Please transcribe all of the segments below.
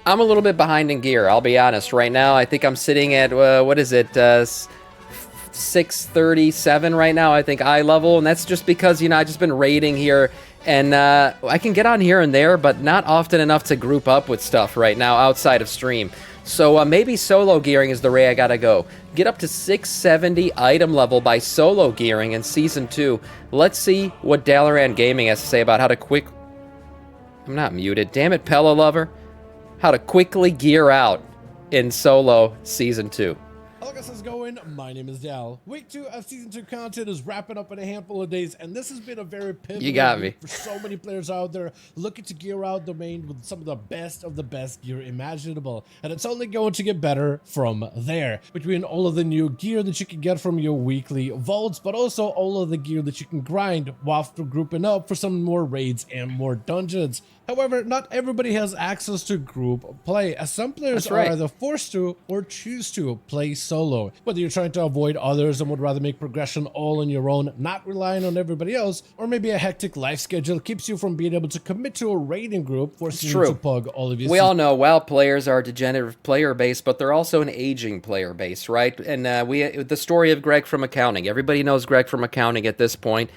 I'm a little bit behind in gear, I'll be honest. Right now, I think I'm sitting at, what is it, 637 right now, I think, eye level. And that's just because, you know, I've just been raiding here. And I can get on here and there, but not often enough to group up with stuff right now outside of stream. So maybe solo gearing is the way I gotta go. Get up to 670 item level by solo gearing in Season 2. Let's see what Dalaran Gaming has to say about how to quick... I'm not muted. Damn it, Pella Lover. How to quickly gear out in solo Season 2. Hello guys, how's it going? My name is Dal. Week 2 of Season 2 content is wrapping up in a handful of days, and this has been a very pivotal week for so many players out there looking to gear out domain with some of the best gear imaginable. And it's only going to get better from there. Between all of the new gear that you can get from your weekly vaults, but also all of the gear that you can grind while grouping up for some more raids and more dungeons. However, not everybody has access to group play, as some players are either forced to or choose to play solo. Whether you're trying to avoid others and would rather make progression all on your own, not relying on everybody else, or maybe a hectic life schedule keeps you from being able to commit to a raiding group, forcing you to pug all of your... We all know WoW players are a degenerate player base, but they're also an aging player base, right? And the story of Greg from Accounting. Everybody knows Greg from Accounting at this point.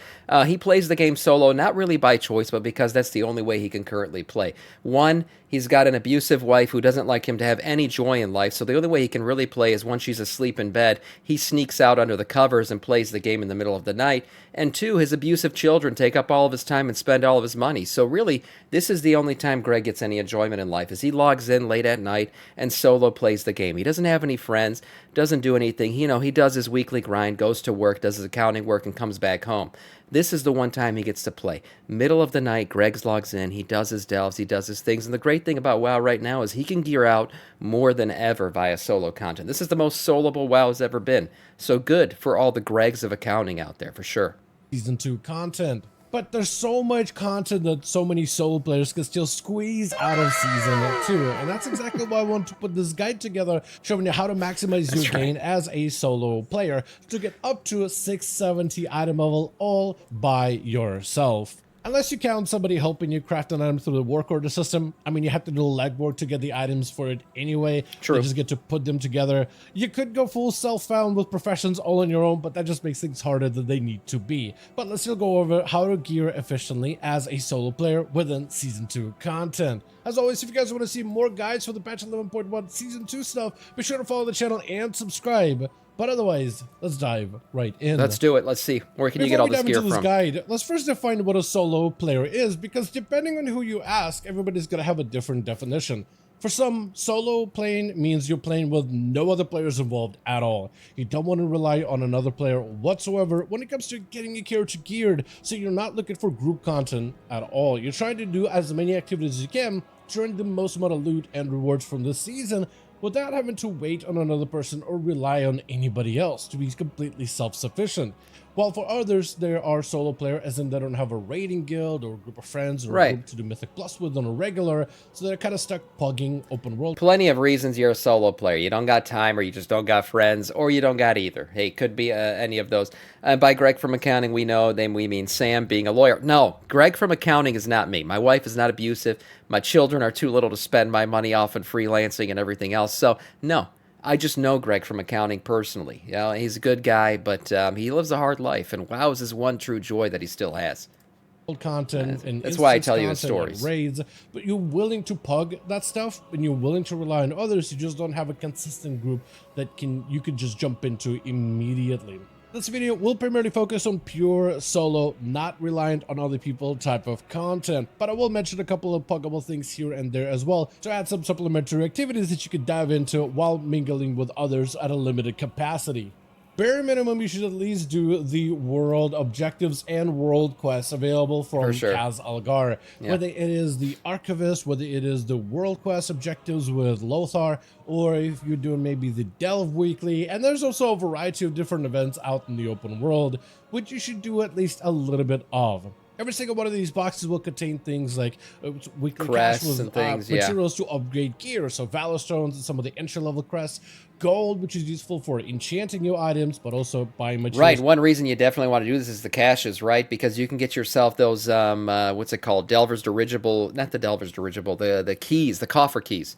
He plays the game solo, not really by choice, but because that's the only way he can currently play. One, he's got an abusive wife who doesn't like him to have any joy in life, so the only way he can really play is when she's asleep in bed. He sneaks out under the covers and plays the game in the middle of the night. And two, his abusive children take up all of his time and spend all of his money. So really, this is the only time Greg gets any enjoyment in life, is he logs in late at night and solo plays the game. He doesn't have any friends, doesn't do anything. You know, he does his weekly grind, goes to work, does his accounting work, and comes back home. This is the one time he gets to play. Middle of the night, Greg logs in, he does his delves, he does his things, and the great thing about WoW right now is he can gear out more than ever via solo content. This is the most soloable WoW has ever been. So good for all the Gregs of accounting out there, for sure. Season 2 content. But there's so much content that so many solo players can still squeeze out of Season 2. And that's exactly why I want to put this guide together, showing you how to maximize your gain as a solo player to get up to a 670 item level all by yourself. Unless you count somebody helping you craft an item through the work order system. I mean, you have to do legwork to get the items for it anyway. True. You just get to put them together. You could go full self-found with professions all on your own, but that just makes things harder than they need to be. But let's still go over how to gear efficiently as a solo player within Season 2 content. As always, if you guys want to see more guides for the patch 11.1 Season 2 stuff, be sure to follow the channel and subscribe. But otherwise, let's dive right in. Let's do it. Let's see. Where can you get all this gear from? Guide, let's first define what a solo player is, because depending on who you ask, everybody's going to have a different definition. For some, solo playing means you're playing with no other players involved at all. You don't want to rely on another player whatsoever when it comes to getting your character geared, so you're not looking for group content at all. You're trying to do as many activities as you can to earn the most amount of loot and rewards from this season, without having to wait on another person or rely on anybody else to be completely self-sufficient. While for others, there are solo players as in they don't have a raiding guild or a group of friends or a group to do Mythic Plus with on a regular, so they're kind of stuck pugging open world. Plenty of reasons you're a solo player. You don't got time, or you just don't got friends, or you don't got either. Hey, could be any of those. By Greg from Accounting, we mean Sam being a lawyer. No, Greg from Accounting is not me. My wife is not abusive. My children are too little to spend my money off in freelancing and everything else. So, no. I just know Greg from Accounting personally. You know, he's a good guy, but he lives a hard life, and WoW is his one true joy that he still has. Content and that's why I tell you his stories. Raids, but you're willing to pug that stuff, and you're willing to rely on others. You just don't have a consistent group that you could just jump into immediately. This video will primarily focus on pure solo, not reliant on other people type of content, but I will mention a couple of puggable things here and there as well to add some supplementary activities that you could dive into while mingling with others at a limited capacity. Bare minimum, you should at least do the world objectives and world quests available from Kaz Algar. Yeah. Whether it is the Archivist, whether it is the world quest objectives with Lothar, or if you're doing maybe the Delve Weekly. And there's also a variety of different events out in the open world, which you should do at least a little bit of. Every single one of these boxes will contain things like weekly cash with materials to upgrade gear, so Valor Stones and some of the entry-level crests, gold, which is useful for enchanting new items, but also buying materials. Right, one reason you definitely want to do this is the caches, right? Because you can get yourself those, what's it called, Delver's Dirigible, not the Delver's Dirigible, the keys, the coffer keys.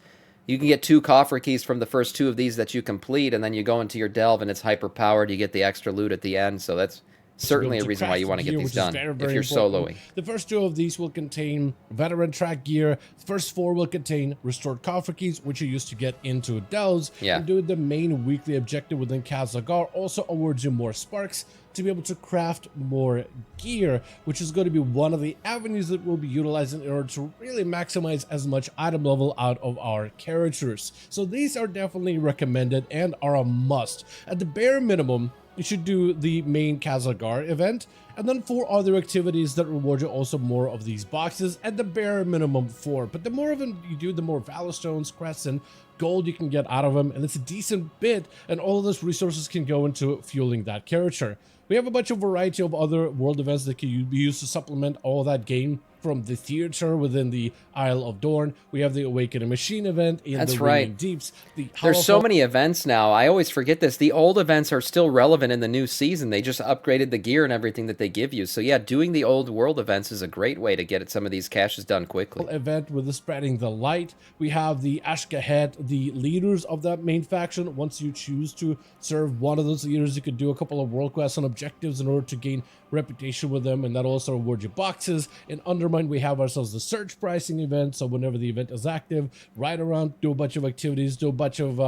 You can get 2 coffer keys from the first 2 of these that you complete, and then you go into your delve and it's hyper powered. You get the extra loot at the end, so that's to be able certainly a to reason why you craft want to get gear, these which is done very, if very you're important. soloing. The first 2 of these will contain veteran track gear. The first 4 will contain restored coffer keys, which you use to get into delves. Yeah. And doing the main weekly objective within Kazagar also awards you more sparks to be able to craft more gear, which is going to be one of the avenues that we'll be utilizing in order to really maximize as much item level out of our characters. So these are definitely recommended and are a must. At the bare minimum, you should do the main Kazagar event, and then 4 other activities that reward you also more of these boxes, at the bare minimum 4. But the more of them you do, the more Valor Stones, crests, and gold you can get out of them, and it's a decent bit, and all of those resources can go into fueling that character. We have a bunch of variety of other world events that can be used to supplement all that game, from the theater within the Isle of Dorn. We have the Awakening Machine event in That's the right. Ringing Deeps. There's so many events now. I always forget this. The old events are still relevant in the new season. They just upgraded the gear and everything that they give you. So yeah, doing the old world events is a great way to get some of these caches done quickly. Event with the Spreading the Light. We have the Ashkahet, the leaders of that main faction. Once you choose to serve one of those leaders, you could do a couple of world quests and objectives in order to gain reputation with them, and that also rewards you boxes. In Undermine, we have ourselves the search pricing event, so whenever the event is active, ride around, do a bunch of activities, do a bunch of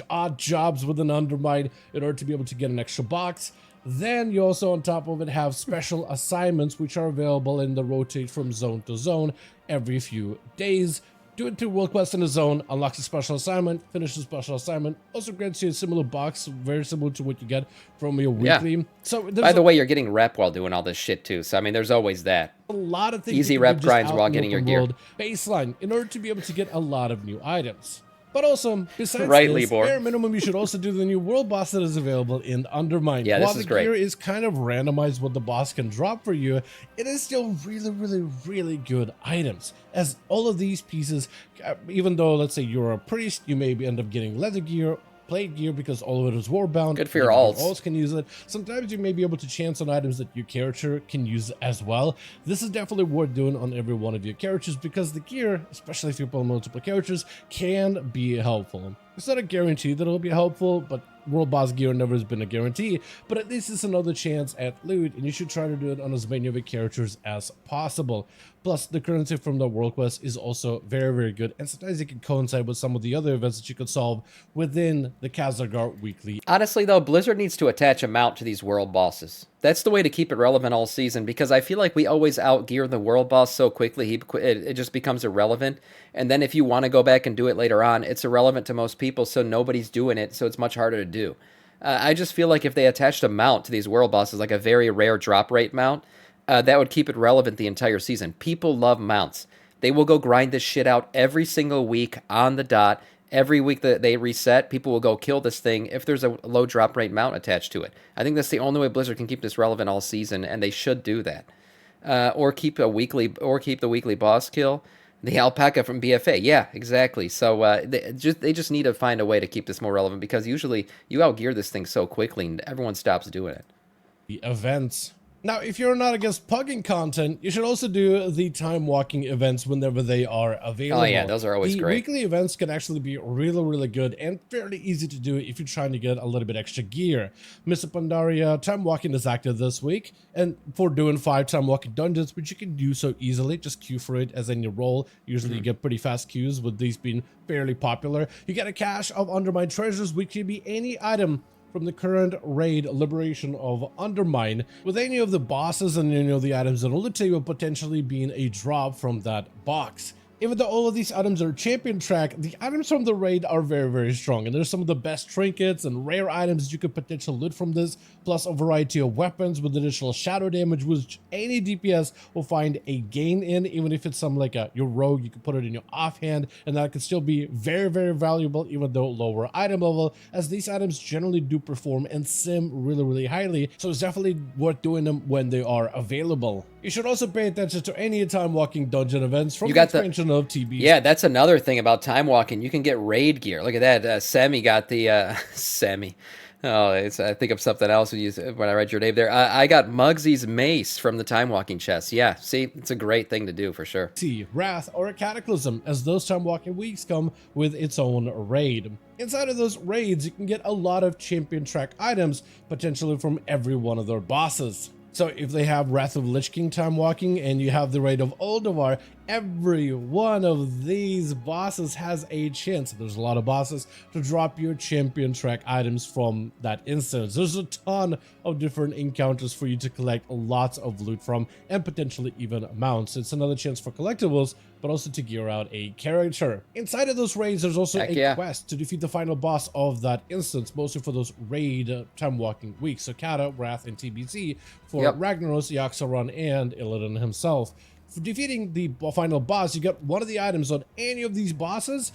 odd jobs within Undermine in order to be able to get an extra box. Then you also, on top of it, have special assignments, which are available in the rotate from zone to zone every few days. Doing 2 world quests in a zone unlocks a special assignment, finish the special assignment, also grants you a similar box, very similar to what you get from your weekly. Yeah. So By the way, you're getting rep while doing all this shit too. So I mean, there's always that. A lot of things. Easy rep grinds while getting your gear. Baseline in order to be able to get a lot of new items. But also, besides Right, this, Libor. bare minimum, you should also do the new world boss that is available in Undermine. Yeah, While this is the great. gear is kind of randomized what the boss can drop for you, it is still really, really, really good items. As all of these pieces, even though, let's say you're a priest, you may end up getting leather gear, plate gear, because all of it is warbound. Good for your alts. Alts can use it. Sometimes you may be able to chance on items that your character can use as well. This is definitely worth doing on every one of your characters, because the gear, especially if you play multiple characters, can be helpful. It's not a guarantee that it'll be helpful, but world boss gear never has been a guarantee, but at least it's another chance at loot, and you should try to do it on as many of your characters as possible. Plus, the currency from the world quest is also very, very good, and sometimes it can coincide with some of the other events that you could solve within the Kazagar weekly. Honestly, though, Blizzard needs to attach a mount to these world bosses. That's the way to keep it relevant all season, because I feel like we always outgear the world boss so quickly, it just becomes irrelevant. And then if you want to go back and do it later on, it's irrelevant to most people, so nobody's doing it, so it's much harder to do. I just feel like if they attached a mount to these world bosses, like a very rare drop rate mount, that would keep it relevant the entire season. People love mounts. They will go grind this shit out every single week on the dot. Every week that they reset, people will go kill this thing if there's a low drop rate mount attached to it. I think that's the only way Blizzard can keep this relevant all season, and they should do that. Or keep the weekly boss kill. The alpaca from BFA, yeah, exactly. So they just need to find a way to keep this more relevant, because usually you outgear this thing so quickly and everyone stops doing it. The events. Now, if you're not against pugging content, you should also do the time walking events whenever they are available. Oh yeah, those are always great. The weekly events can actually be really, really good and fairly easy to do if you're trying to get a little bit extra gear. Mr. Pandaria, time walking is active this week, and for doing 5 time walking dungeons, which you can do so easily, just queue for it as in your role. Usually you get pretty fast queues with these being fairly popular. You get a cache of Undermine treasures, which can be any item from the current raid Liberation of Undermine, with any of the bosses and any of the items that will loot you potentially being a drop from that box. Even though all of these items are champion track, the items from the raid are very, very strong, and there's some of the best trinkets and rare items you could potentially loot from this, plus a variety of weapons with additional shadow damage, which any DPS will find a gain in. Even if it's something like your rogue, you can put it in your offhand, and that can still be very, very valuable, even though lower item level, as these items generally do perform and sim really, really highly, so it's definitely worth doing them when they are available. You should also pay attention to any time walking dungeon events from the expansion of TB. Yeah, that's another thing about time walking. You can get raid gear. Look at that. Sammy got the Oh, I think of something else when I read your name there. I got Muggsy's Mace from the Time Walking chest. Yeah, see, it's a great thing to do for sure. Wrath, or a Cataclysm, as those time walking weeks come with its own raid. Inside of those raids, you can get a lot of champion track items, potentially from every one of their bosses. So if they have Wrath of Lich King time walking and you have the raid of Ulduar, every one of these bosses has a chance, there's a lot of bosses, to drop your champion track items from that instance. There's a ton of different encounters for you to collect lots of loot from, and potentially even mounts. It's another chance for collectibles, but also to gear out a character. Inside of those raids, there's also a quest to defeat the final boss of that instance, mostly for those raid time walking weeks. So Kata, Wrath, and TBC for Ragnaros, Yaxaron, and Illidan himself. For defeating the final boss, you get one of the items on any of these bosses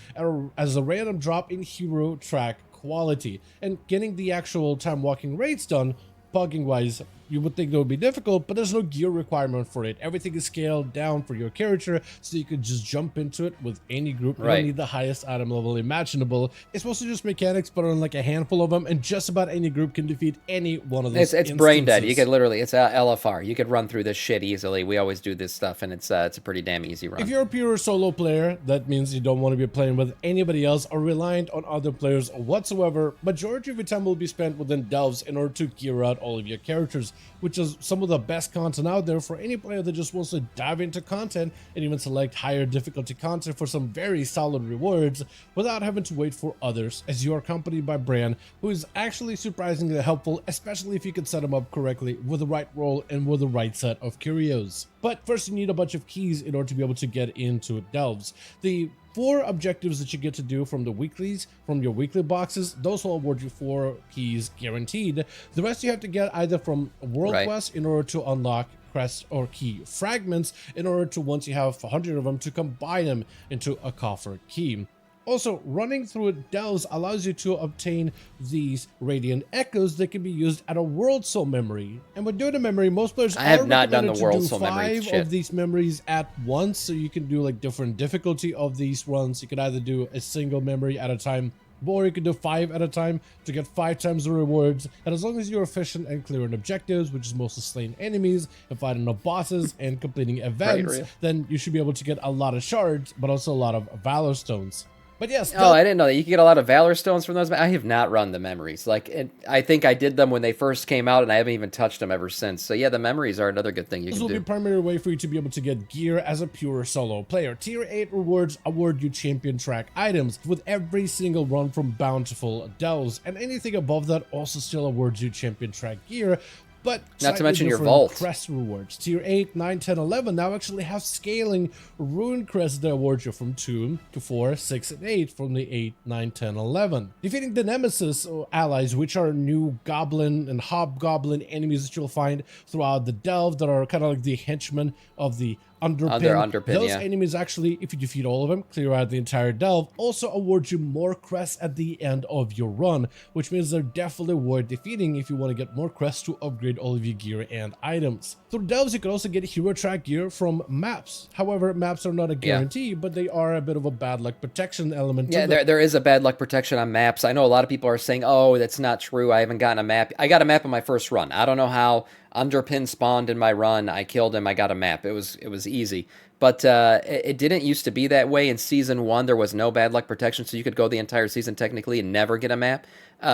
as a random drop in hero track quality. And getting the actual time walking raids done, pugging wise, you would think that would be difficult, but there's no gear requirement for it. Everything is scaled down for your character, so you could just jump into it with any group. You don't need the highest item level imaginable. It's mostly just mechanics, but on like a handful of them, and just about any group can defeat any one of those. It's brain dead. You could literally, it's LFR. You could run through this shit easily. We always do this stuff, and it's a pretty damn easy run. If you're a pure solo player, that means you don't want to be playing with anybody else or reliant on other players whatsoever. Majority of your time will be spent within delves in order to gear out all of your characters, which is some of the best content out there for any player that just wants to dive into content and even select higher difficulty content for some very solid rewards without having to wait for others, as you are accompanied by Bran, who is actually surprisingly helpful, especially if you can set him up correctly with the right role and with the right set of curios. But first you need a bunch of keys in order to be able to get into delves. The 4 objectives that you get to do from the weeklies, from your weekly boxes, those will award you 4 keys guaranteed. The rest you have to get either from world quests in order to unlock crest or key fragments, in order to, once you have 100 of them, to combine them into a coffer key. Also, running through delves allows you to obtain these radiant echoes that can be used at a world soul memory. And when doing a memory, most players I have not done the world soul memory shit. 5 of these memories at once, so you can do like different difficulty of these runs. You could either do a single memory at a time, or you could do 5 at a time to get 5 times the rewards. And as long as you're efficient and clearing objectives, which is mostly slaying enemies and fighting the bosses and completing events, then you should be able to get a lot of shards, but also a lot of valor stones. But yes. Oh, I didn't know that. You can get a lot of Valor Stones from those. I have not run the memories. Like, I think I did them when they first came out, and I haven't even touched them ever since. So yeah, the memories are another good thing you can do. This will be a primary way for you to be able to get gear as a pure solo player. Tier 8 rewards award you champion track items with every single run from Bountiful Delves, and anything above that also still awards you champion track gear. But not to mention your vault crest rewards. Tier 8, 9, 10, 11 now actually have scaling rune crests that award you from 2 to 4, 6, and 8 from the 8, 9, 10, 11. Defeating the Nemesis or allies, which are new goblin and hobgoblin enemies that you'll find throughout the delve that are kind of like the henchmen of the Underpin. Those enemies actually, if you defeat all of them, clear out the entire delve, also award you more crests at the end of your run, which means they're definitely worth defeating if you want to get more crests to upgrade all of your gear and items. Through delves, you can also get hero track gear from maps. However, maps are not a guarantee, but they are a bit of a bad luck protection element to them. There is a bad luck protection on maps. I know a lot of people are saying, oh, that's not true. I haven't gotten a map. I got a map on my first run. I don't know how. Underpin spawned in my run. I killed him. I got a map. It was easy. But it didn't used to be that way. In Season 1, there was no bad luck protection, so you could go the entire season technically and never get a map.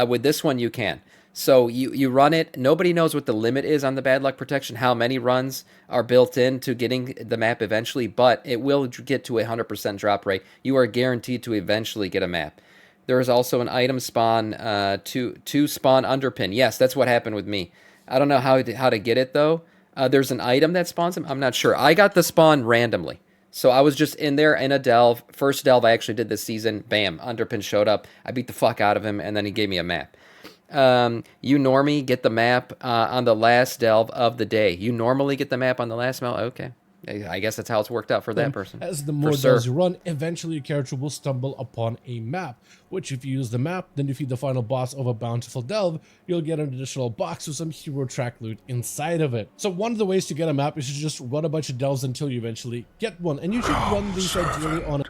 With this one, you can. So you run it. Nobody knows what the limit is on the bad luck protection, how many runs are built into getting the map eventually, but it will get to a 100% drop rate. You are guaranteed to eventually get a map. There is also an item spawn to spawn Underpin. Yes, that's what happened with me. I don't know how to get it, though. There's an item that spawns him. I'm not sure. I got the spawn randomly. So I was just in there in a delve. First delve I actually did this season. Bam, Underpin showed up. I beat the fuck out of him, and then he gave me a map. You normally get the map on the last delve of the day. You normally get the map on the last delve? Okay. I guess that's how it's worked out for that person. As the more delves you run, eventually your character will stumble upon a map, which if you use the map, then defeat the final boss of a bountiful delve, you'll get an additional box with some hero track loot inside of it. So one of the ways to get a map is to just run a bunch of delves until you eventually get one, and you should run these ideally on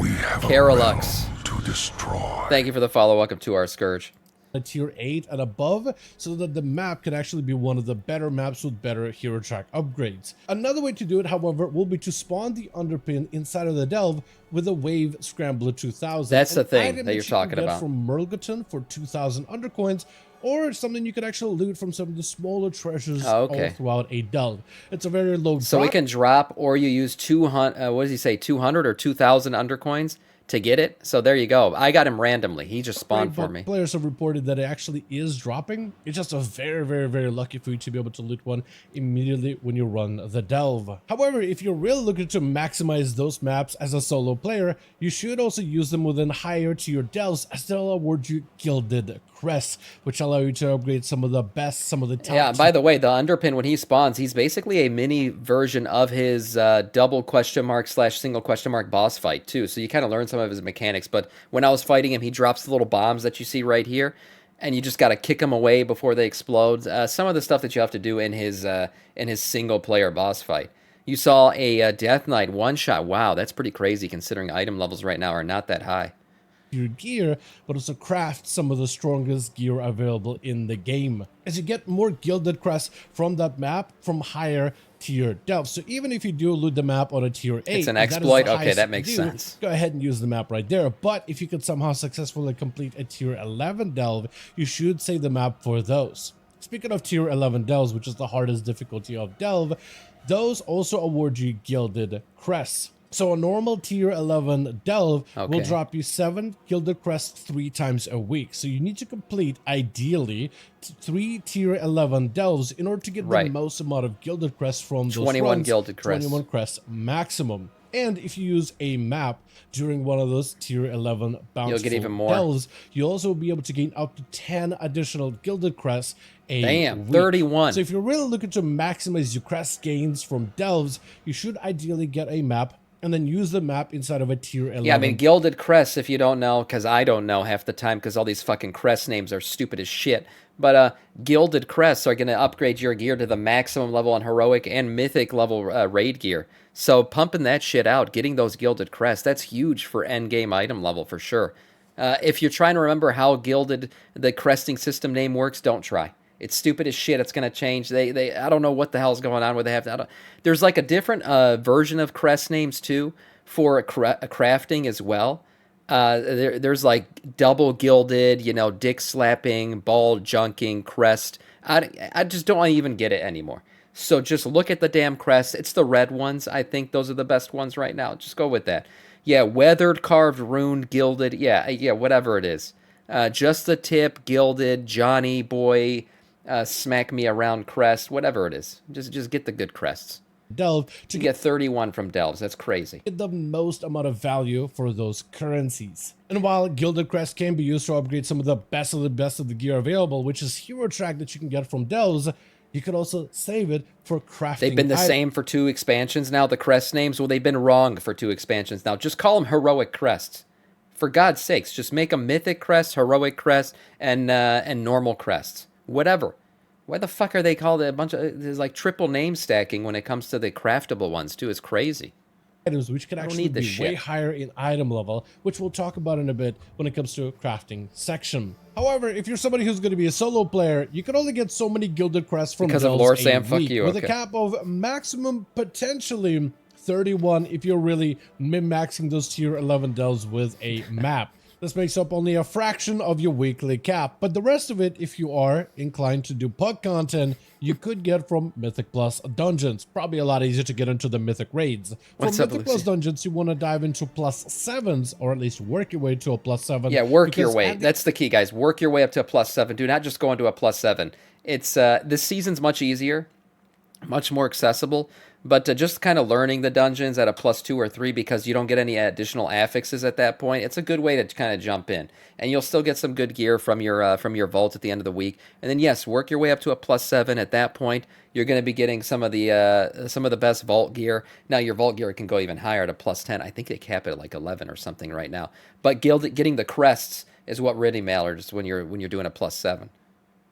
we have Carolux to destroy. Thank you for the follow. Welcome to our Scourge. a tier 8 and above, so that the map can actually be one of the better maps with better hero track upgrades. Another way to do it, however, will be to spawn the underpin inside of the delve with a Wave Scrambler 2000. That's the thing that you're talking about. From Murgaton for 2000 undercoins, or something you can actually loot from some of the smaller treasures all throughout a delve. It's a very low drop. So it can drop, or you use 200, what does he say, 200 or 2,000 undercoins to get it. So there you go. I got him randomly. He just spawned for me. Players have reported that it actually is dropping. It's just a very lucky for you to be able to loot one immediately when you run the delve. However, if you're really looking to maximize those maps as a solo player, you should also use them within higher tier delves, as they'll award you gilded crests, which allow you to upgrade some of the best, some of the top. Yeah, by the way, the underpin, when he spawns, he's basically a mini version of his double question mark / single question mark boss fight too. So you kind of learn some of his mechanics. But when I was fighting him, he drops the little bombs that you see right here, and you just got to kick them away before they explode. Some of the stuff that you have to do in his single player boss fight. You saw a Death Knight one shot. Wow, that's pretty crazy considering item levels right now are not that high. Your gear, but also craft some of the strongest gear available in the game, as you get more gilded crests from that map from higher tier delves. So even if you do loot the map on a tier 8, it's an exploit. Okay, that makes sense. Go ahead and use the map right there. But if you could somehow successfully complete a tier 11 delve, you should save the map for those. Speaking of tier 11 delves, which is the hardest difficulty of delve, those also award you gilded crests. So a normal tier 11 delve will drop you 7 gilded crests 3 times a week. So you need to complete, ideally, 3 tier 11 delves in order to get the most amount of gilded crests from those 21 gilded crests. 21 crests maximum. And if you use a map during one of those tier 11 bountiful delves, you'll also be able to gain up to 10 additional gilded crests a week. 31. So if you're really looking to maximize your crest gains from delves, you should ideally get a map and then use the map inside of a tier 11. Yeah, I mean, gilded crests, if you don't know, because I don't know half the time, because all these fucking crest names are stupid as shit. But gilded crests are going to upgrade your gear to the maximum level on heroic and mythic level raid gear. So pumping that shit out, getting those gilded crests, that's huge for endgame item level for sure. If you're trying to remember how gilded the cresting system name works, don't try. It's stupid as shit. It's going to change. I don't know what the hell's going on where they have to. There's like a different version of crest names too for a crafting as well. There's like double gilded, dick slapping, ball junking, crest. I just don't even get it anymore. So just look at the damn crest. It's the red ones. I think those are the best ones right now. Just go with that. Yeah, weathered, carved, runed, gilded. Yeah, whatever it is. Just the tip, gilded, Johnny boy. Smack me around crest, whatever it is. Just get the good crests. Delve to get 31 from delves. That's crazy. Get the most amount of value for those currencies. And while gilded crest can be used to upgrade some of the best of the gear available, which is hero track that you can get from delves, you could also save it for crafting. They've been the same for 2 expansions now. The crest names, well, they've been wrong for 2 expansions now. Just call them heroic crests. For God's sakes, just make them mythic crests, heroic crests, and normal crests. Whatever. Why the fuck are they called a bunch of... There's like triple name stacking when it comes to the craftable ones, too. It's crazy. Items which can actually be way higher in item level, which we'll talk about in a bit when it comes to a crafting section. However, if you're somebody who's going to be a solo player, you can only get so many gilded crests from because of lore Sam, fuck you. With a cap of maximum potentially 31 if you're really min-maxing those tier 11 delves with a map. This makes up only a fraction of your weekly cap, but the rest of it, if you are inclined to do pug content, you could get from Mythic Plus dungeons. Probably a lot easier to get into the Mythic raids. From Mythic Plus dungeons, you want to dive into +7s, or at least work your way to a +7. Yeah, work your way. That's the key, guys. Work your way up to a +7. Do not just go into a +7. It's this season's much easier, much more accessible. But just kind of learning the dungeons at a +2 or 3 because you don't get any additional affixes at that point. It's a good way to kind of jump in, and you'll still get some good gear from your vault at the end of the week. And then yes, work your way up to a +7. At that point, you're going to be getting some of the best vault gear. Now your vault gear can go even higher to +10. I think they cap it at like 11 or something right now. But getting the crests is what really matters when you're doing a +7.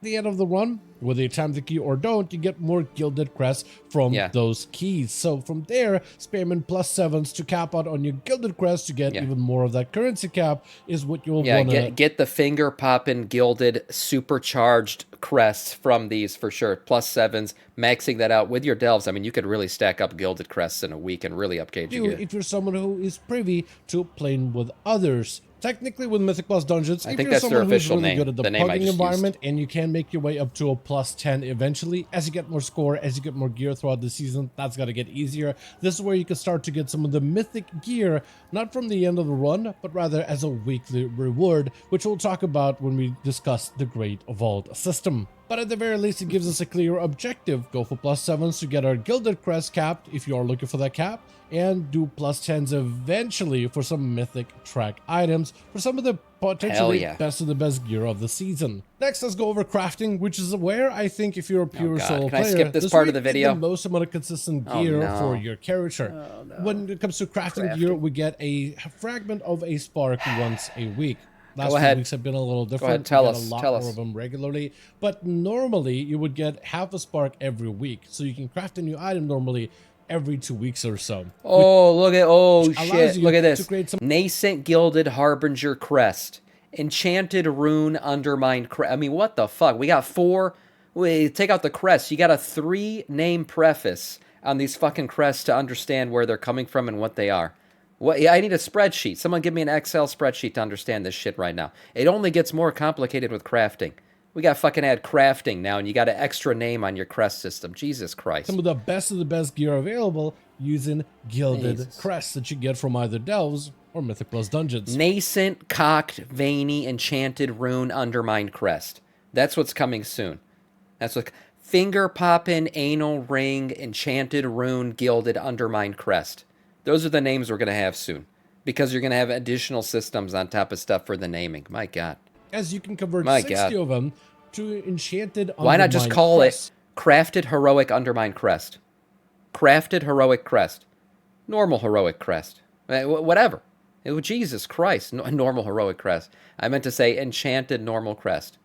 the end of the run, whether you time the key or don't, you get more gilded crests from those keys. So from there, spamming +7s to cap out on your gilded crest to get even more of that currency cap is what you'll want to get the finger popping gilded supercharged crests from these for sure. +7s, maxing that out with your delves. I mean, you could really stack up gilded crests in a week and really upgrade your gear. If you're someone who is privy to playing with others. Technically, with Mythic Plus Dungeons, I if think you're that's someone their who's official really name, good at the pugging environment and you can make your way up to a +10 eventually, as you get more score, as you get more gear throughout the season, that's got to get easier. This is where you can start to get some of the Mythic gear, not from the end of the run, but rather as a weekly reward, which we'll talk about when we discuss the Great Vault system. But at the very least, it gives us a clear objective. Go for +7s to get our gilded crest capped if you are looking for that cap, and do +10s eventually for some mythic track items for some of the potentially best of the best gear of the season. Next, let's go over crafting, which is where I think if you're a pure solo player, I skip this part of the video? The most amount of consistent gear for your character. When it comes to crafting gear, we get a fragment of a spark once a week. Last few weeks have been a little different. Tell we us. get a lot more of them regularly, but normally you would get half a spark every week, so you can craft a new item normally every 2 weeks or so. Oh, look at this. Nascent Gilded Harbinger Crest. Enchanted Rune Undermined Crest. I mean, what the fuck? We got 4. Wait, take out the crest. You got a 3-name preface on these fucking crests to understand where they're coming from and what they are. What? Yeah, I need a spreadsheet. Someone give me an Excel spreadsheet to understand this shit right now. It only gets more complicated with crafting. We got fucking add crafting now, and you got an extra name on your crest system. Jesus Christ. Some of the best gear available using gilded crests that you get from either Delves or Mythic Plus Dungeons. Nascent, cocked, veiny, enchanted rune undermined crest. That's what's coming soon. That's what... Finger poppin', anal ring, enchanted rune, gilded undermined crest. Those are the names we're going to have soon, because you're going to have additional systems on top of stuff for the naming. My God. As you can convert 60 of them to enchanted undermined crest. Why not just call it crafted heroic undermined crest? Crafted heroic crest. Normal heroic crest. Whatever. Jesus Christ. Normal heroic crest. I meant to say enchanted normal crest.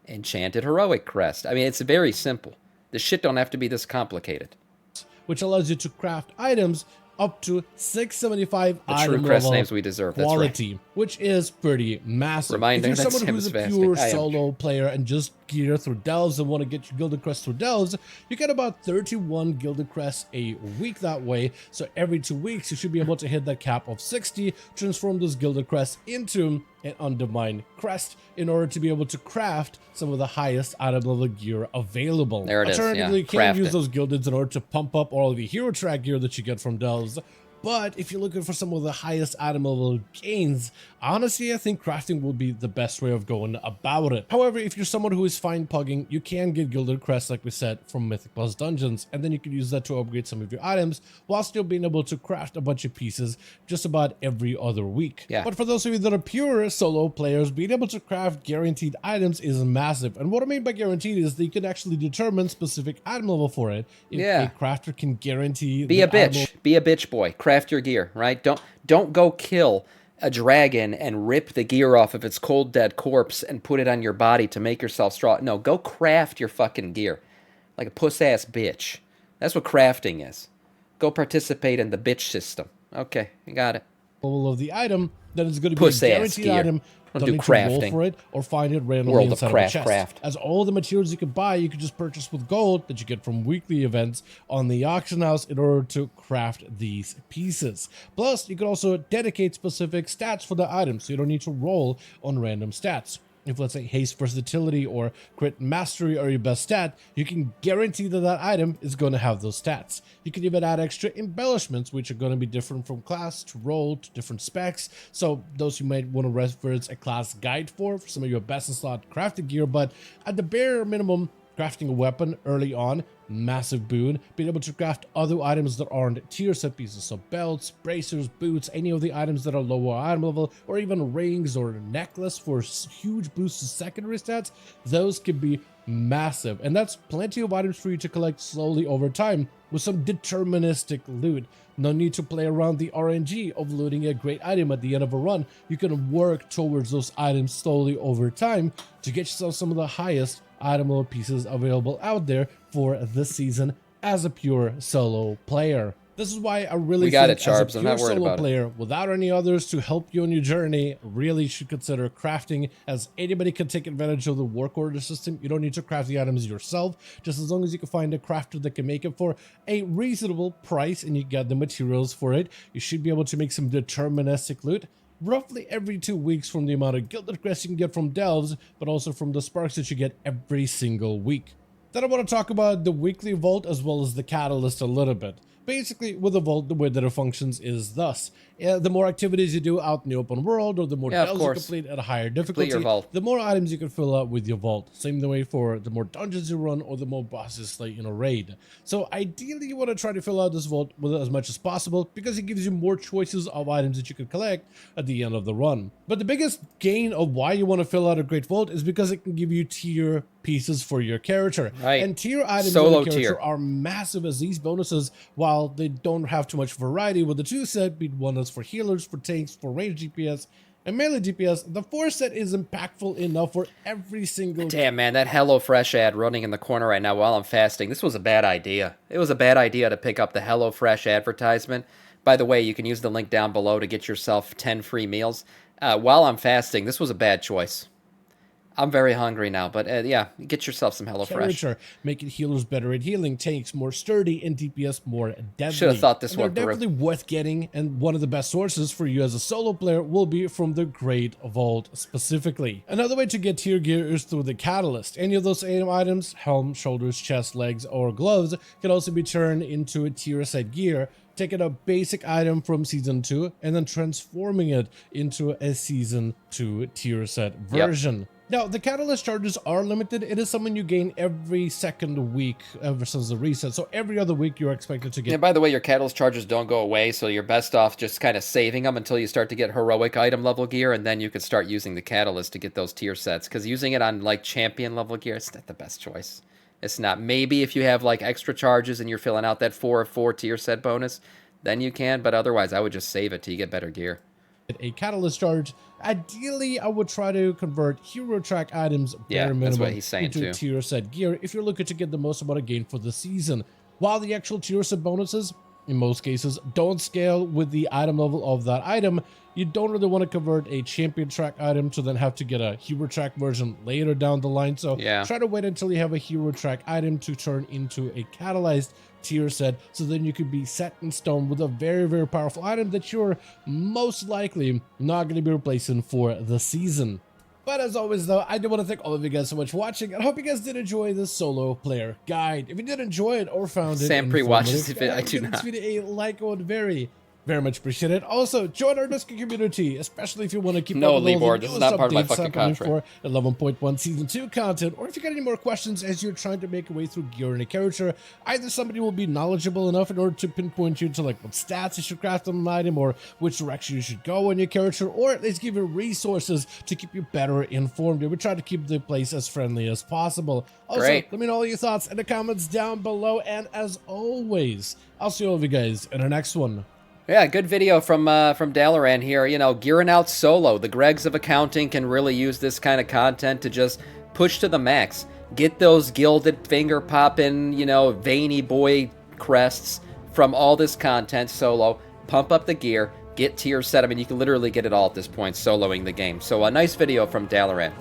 Enchanted heroic crest. I mean, it's very simple. The shit don't have to be this complicated. Which allows you to craft items up to 675 item level names we deserve. Quality, right. Which is pretty massive. Reminder if you're someone who's a pure solo player and just gear through delves and want to get your gilded crest through delves, you get about 31 gilded crests a week that way. So every 2 weeks, you should be able to hit that cap of 60, transform those gilded crests into an undermined crest in order to be able to craft some of the highest item level gear available. There it is. Alternatively, you can use those gildeds in order to pump up all of the hero track gear that you get from delves. But if you're looking for some of the highest item level gains, honestly, I think crafting will be the best way of going about it. However, if you're someone who is fine pugging, you can get gilded crests, like we said, from Mythic Plus Dungeons, and then you can use that to upgrade some of your items while still being able to craft a bunch of pieces just about every other week. But for those of you that are pure solo players, being able to craft guaranteed items is massive. And what I mean by guaranteed is that you can actually determine specific item level for it. If a crafter can guarantee... Be a bitch boy. Craft your gear, right? Don't go kill a dragon and rip the gear off of its cold dead corpse and put it on your body to make yourself strong. No, go craft your fucking gear like a puss-ass bitch. That's what crafting is. Go participate in the bitch system. Okay, you got it. Of the item that is going to be a guaranteed item. Don't need to roll for it or find it randomly inside of a chest. As all the materials you can buy, you can just purchase with gold that you get from weekly events on the auction house in order to craft these pieces. Plus, you can also dedicate specific stats for the item, so you don't need to roll on random stats. If, let's say, haste versatility or crit mastery are your best stat, you can guarantee that that item is going to have those stats. You can even add extra embellishments, which are going to be different from class to role to different specs. So those you might want to reference a class guide for some of your best in slot crafted gear, but at the bare minimum, crafting a weapon early on, massive boon. Being able to craft other items that aren't tier set pieces, so belts, bracers, boots, any of the items that are lower item level, or even rings or a necklace for huge boosts to secondary stats, those can be massive. And that's plenty of items for you to collect slowly over time with some deterministic loot. No need to play around the RNG of looting a great item at the end of a run. You can work towards those items slowly over time to get yourself some of the highest item level pieces available out there for this season as a pure solo player. This is why I really We got think it, Charbs. as a I'm pure not worried solo about it. player, without any others to help you on your journey, really should consider crafting, as anybody can take advantage of the work order system. You don't need to craft the items yourself, just as long as you can find a crafter that can make it for a reasonable price and you get the materials for it. You should be able to make some deterministic loot roughly every 2 weeks from the amount of gilded quests you can get from delves, but also from the sparks that you get every single week. Then I want to talk about the weekly vault as well as the catalyst a little bit. Basically, with the vault, the way that it functions is thus. The more activities you do out in the open world, or the more delves you complete at a higher difficulty, the more items you can fill out with your vault. Same way for the more dungeons you run, or the more bosses slay in a raid. So ideally, you want to try to fill out this vault with as much as possible, because it gives you more choices of items that you can collect at the end of the run. But the biggest gain of why you want to fill out a great vault is because it can give you tier pieces for your character. Right. And tier items in the character are massive, as these bonuses, while they don't have too much variety with the 2 set, be it one that's for healers, for tanks, for range DPS, and melee DPS, the 4 set is impactful enough for every single... Damn, man, that HelloFresh ad running in the corner right now while I'm fasting. This was a bad idea. It was a bad idea to pick up the HelloFresh advertisement. By the way, you can use the link down below to get yourself 10 free meals. While I'm fasting, this was a bad choice. I'm very hungry now, but yeah, get yourself some HelloFresh. Making healers better at healing, tanks more sturdy, and DPS more deadly. Should have thought this one they're definitely worth getting, and one of the best sources for you as a solo player will be from the Great Vault specifically. Another way to get tier gear is through the Catalyst. Any of those items, helm, shoulders, chest, legs, or gloves, can also be turned into a tier set gear, taking a basic item from Season 2 and then transforming it into a Season 2 tier set version. Now, the Catalyst charges are limited. It is something you gain every second week ever since the reset. So every other week you're expected to get... Yeah, by the way, your Catalyst charges don't go away, so you're best off just kind of saving them until you start to get heroic item level gear, and then you can start using the Catalyst to get those tier sets. Because using it on, like, champion level gear, it's not the best choice. It's not. Maybe if you have, like, extra charges and you're filling out that 4 of 4 tier set bonus, then you can, but otherwise I would just save it till you get better gear. A Catalyst charge. Ideally, I would try to convert hero track items bare minimum that's what he's saying into too. tier set gear if you're looking to get the most amount of gain for the season. While the actual tier set bonuses, in most cases, don't scale with the item level of that item, you don't really want to convert a champion track item to then have to get a hero track version later down the line. So try to wait until you have a hero track item to turn into a catalyzed tier set, so then you could be set in stone with a very, very powerful item that you're most likely not going to be replacing for the season. But as always, though, I do want to thank all of you guys so much for watching, and I hope you guys did enjoy this solo player guide. If you did enjoy it or found it Sam pre-watches the video. I do give not. this video a like. I would very much appreciate it. Also, join our Discord community, especially if you want to keep No, up with all Libor, the this is not part of my updates fucking happening contract. for 11.1 Season 2 content, or if you got any more questions as you're trying to make your way through gear in a character, either somebody will be knowledgeable enough in order to pinpoint you to like what stats you should craft on an item, or which direction you should go in your character, or at least give you resources to keep you better informed. We try to keep the place as friendly as possible. Also, let me know all your thoughts in the comments down below, and as always, I'll see all of you guys in the next one. Yeah, good video from Dalaran here. You know, gearing out solo. The Gregs of accounting can really use this kind of content to just push to the max. Get those gilded finger popping, you know, veiny boy crests from all this content solo. Pump up the gear. Get tier set. I mean, you can literally get it all at this point soloing the game. So a nice video from Dalaran.